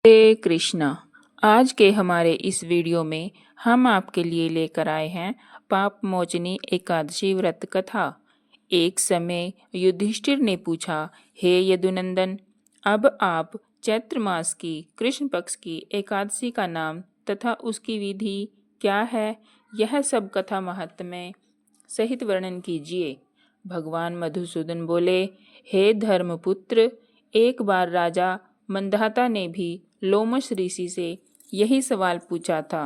हरे कृष्णा। आज के हमारे इस वीडियो में हम आपके लिए लेकर आए हैं पाप मोचनी एकादशी व्रत कथा। एक समय युधिष्ठिर ने पूछा, हे यदुनंदन, अब आप चैत्र मास की कृष्ण पक्ष की एकादशी का नाम तथा उसकी विधि क्या है, यह सब कथा महात्म्य सहित वर्णन कीजिए। भगवान मधुसूदन बोले, हे धर्मपुत्र, एक बार राजा मंधाता ने भी लोमश ऋषि से यही सवाल पूछा था।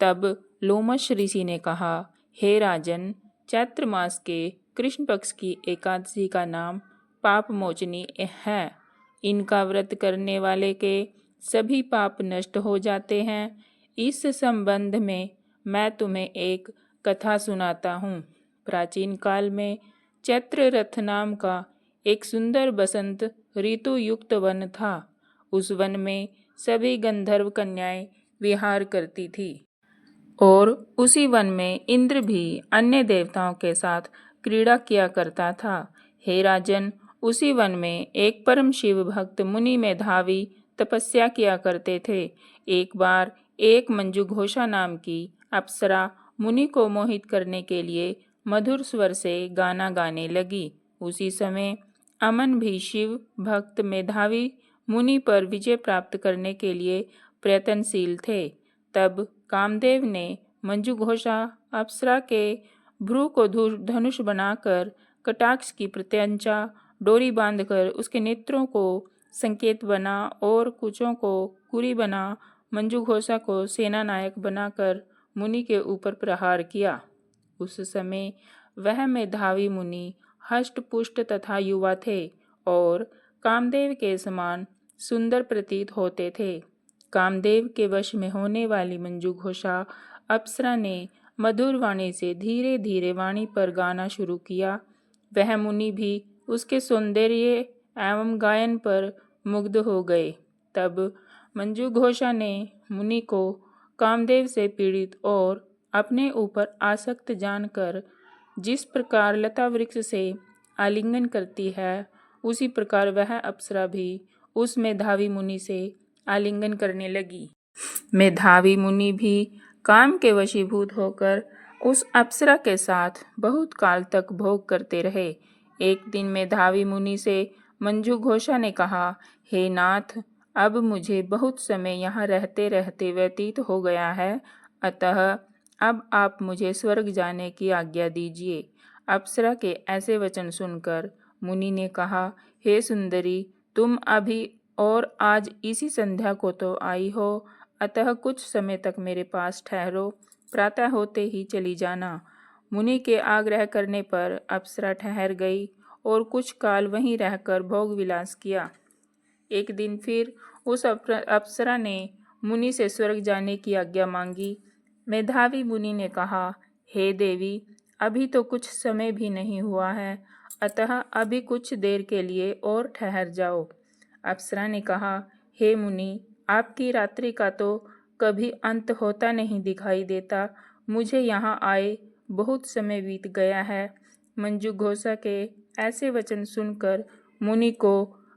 तब लोमश ऋषि ने कहा, हे राजन, चैत्र मास के कृष्ण पक्ष की एकादशी का नाम पाप मोचनी है। इनका व्रत करने वाले के सभी पाप नष्ट हो जाते हैं। इस संबंध में मैं तुम्हें एक कथा सुनाता हूँ। प्राचीन काल में चैत्र रथ नाम का एक सुंदर बसंत ऋतु युक्त वन था। उस वन में सभी गंधर्व कन्याएं विहार करती थी और उसी वन में इंद्र भी अन्य देवताओं के साथ क्रीड़ा किया करता था। हे राजन, उसी वन में एक परम शिव भक्त मुनि मेधावी तपस्या किया करते थे। एक बार एक मंजू घोषा नाम की अप्सरा मुनि को मोहित करने के लिए मधुर स्वर से गाना गाने लगी। उसी समय अमन भी शिव भक्त मेधावी मुनि पर विजय प्राप्त करने के लिए प्रयत्नशील थे। तब कामदेव ने मंजू घोषा अप्सरा के भ्रू को धनुष बनाकर कटाक्ष की प्रत्यंचा डोरी बांधकर उसके नेत्रों को संकेत बना और कुचों को कुरी बना मंजू घोषा को सेना नायक बनाकर मुनि के ऊपर प्रहार किया। उस समय वह मेधावी मुनि हष्ट पुष्ट तथा युवा थे और कामदेव के समान सुंदर प्रतीत होते थे। कामदेव के वश में होने वाली मंजू घोषा अप्सरा ने मधुर वाणी से धीरे धीरे वाणी पर गाना शुरू किया। वह मुनि भी उसके सौंदर्य एवं गायन पर मुग्ध हो गए। तब मंजू घोषा ने मुनि को कामदेव से पीड़ित और अपने ऊपर आसक्त जानकर जिस प्रकार लता वृक्ष से आलिंगन करती है, उसी प्रकार वह अप्सरा भी उस मेधावी मुनि से आलिंगन करने लगी। मेधावी मुनि भी काम के वशीभूत होकर उस अप्सरा के साथ बहुत काल तक भोग करते रहे। एक दिन मेधावी मुनि से मंजू घोषा ने कहा, हे नाथ, अब मुझे बहुत समय यहाँ रहते रहते व्यतीत हो गया है, अतः अब आप मुझे स्वर्ग जाने की आज्ञा दीजिए। अप्सरा के ऐसे वचन सुनकर मुनि ने कहा, हे सुंदरी, तुम अभी और आज इसी संध्या को तो आई हो, अतः कुछ समय तक मेरे पास ठहरो, प्रातः होते ही चली जाना। मुनि के आग्रह करने पर अप्सरा ठहर गई और कुछ काल वहीं रहकर भोग विलास किया। एक दिन फिर उस अप्सरा ने मुनि से स्वर्ग जाने की आज्ञा मांगी। मेधावी मुनि ने कहा, हे देवी, अभी तो कुछ समय भी नहीं हुआ है, अतः अभी कुछ देर के लिए और ठहर जाओ। अप्सरा ने कहा, हे मुनि, आपकी रात्रि का तो कभी अंत होता नहीं दिखाई देता। मुझे यहाँ आए बहुत समय बीत गया है। मंजू घोषा के ऐसे वचन सुनकर मुनि को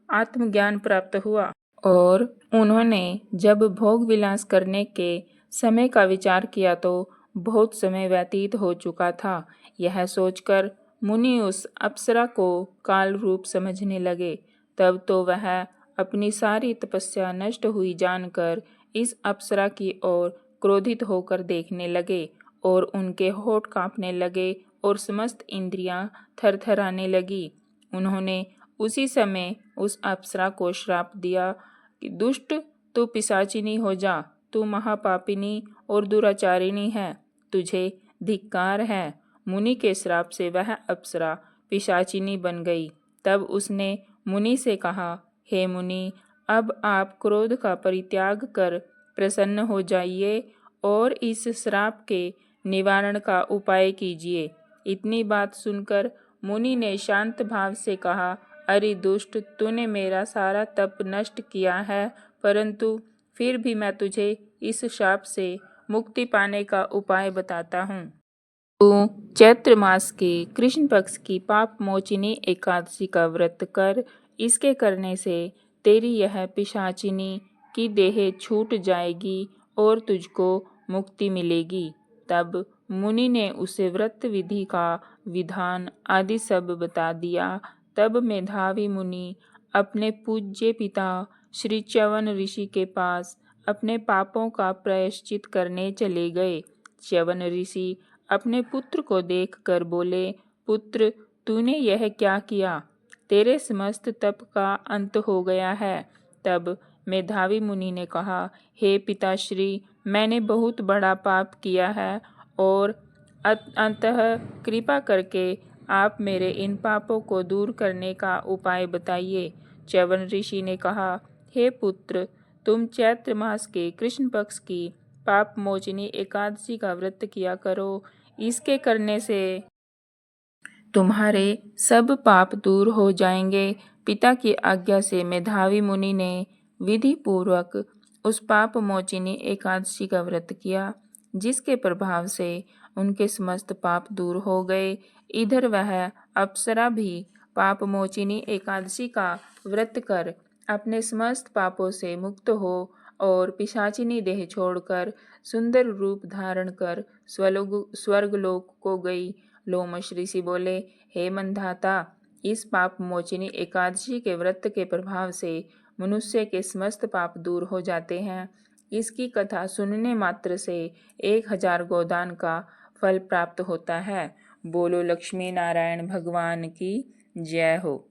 आत्मज्ञान प्राप्त हुआ और उन्होंने जब भोग विलास करने के समय का विचार किया तो बहुत समय व्यतीत हो चुका था। यह सोचकर मुनि उस अप्सरा को काल रूप समझने लगे। तब तो वह अपनी सारी तपस्या नष्ट हुई जानकर इस अप्सरा की ओर क्रोधित होकर देखने लगे और उनके होठ कांपने लगे और समस्त इंद्रियां थरथराने लगी। उन्होंने उसी समय उस अप्सरा को श्राप दिया कि दुष्ट, तू पिशाचिनी हो जा, तू महापापिनी और दुराचारिणी है, तुझे धिक्कार है। मुनि के श्राप से वह अप्सरा पिशाचिनी बन गई। तब उसने मुनि से कहा, हे मुनि, अब आप क्रोध का परित्याग कर प्रसन्न हो जाइए और इस श्राप के निवारण का उपाय कीजिए। इतनी बात सुनकर मुनि ने शांत भाव से कहा, अरे दुष्ट, तूने मेरा सारा तप नष्ट किया है, परंतु फिर भी मैं तुझे इस शाप से मुक्ति पाने का उपाय बताता हूँ। तू चैत्र मास के कृष्ण पक्ष की पाप मोचिनी एकादशी का व्रत कर। इसके करने से तेरी यह पिशाचिनी कि देह छूट जाएगी और तुझको मुक्ति मिलेगी। तब मुनि ने उसे व्रत विधि का विधान आदि सब बता दिया। तब मेधावी मुनि अपने पूज्य पिता श्री च्यवन ऋषि के पास अपने पापों का प्रायश्चित करने चले गए। च्यवन ऋषि अपने पुत्र को देखकर बोले, पुत्र, तूने यह क्या किया? तेरे समस्त तप का अंत हो गया है। तब मेधावी मुनि ने कहा, हे पिताश्री, मैंने बहुत बड़ा पाप किया है और अतः कृपा करके आप मेरे इन पापों को दूर करने का उपाय बताइए। च्यवन ऋषि ने कहा, हे पुत्र, तुम चैत्र मास के कृष्ण पक्ष की पाप मोचनी एकादशी का व्रत किया करो। इसके करने से तुम्हारे सब पाप दूर हो जाएंगे। पिता की आज्ञा से मेधावी मुनि ने विधि पूर्वक उस पाप मोचिनी एकादशी का व्रत किया, जिसके प्रभाव से उनके समस्त पाप दूर हो गए। इधर वह अप्सरा भी पाप मोचिनी एकादशी का व्रत कर अपने समस्त पापों से मुक्त हो और पिशाचिनी देह छोड़कर सुंदर रूप धारण कर स्वर्गलोक को गई। लोमश ऋषि बोले, हे मंधाता, इस पाप मोचिनी एकादशी के व्रत के प्रभाव से मनुष्य के समस्त पाप दूर हो जाते हैं। इसकी कथा सुनने मात्र से 1000 गोदान का फल प्राप्त होता है। बोलो लक्ष्मी नारायण भगवान की जय हो।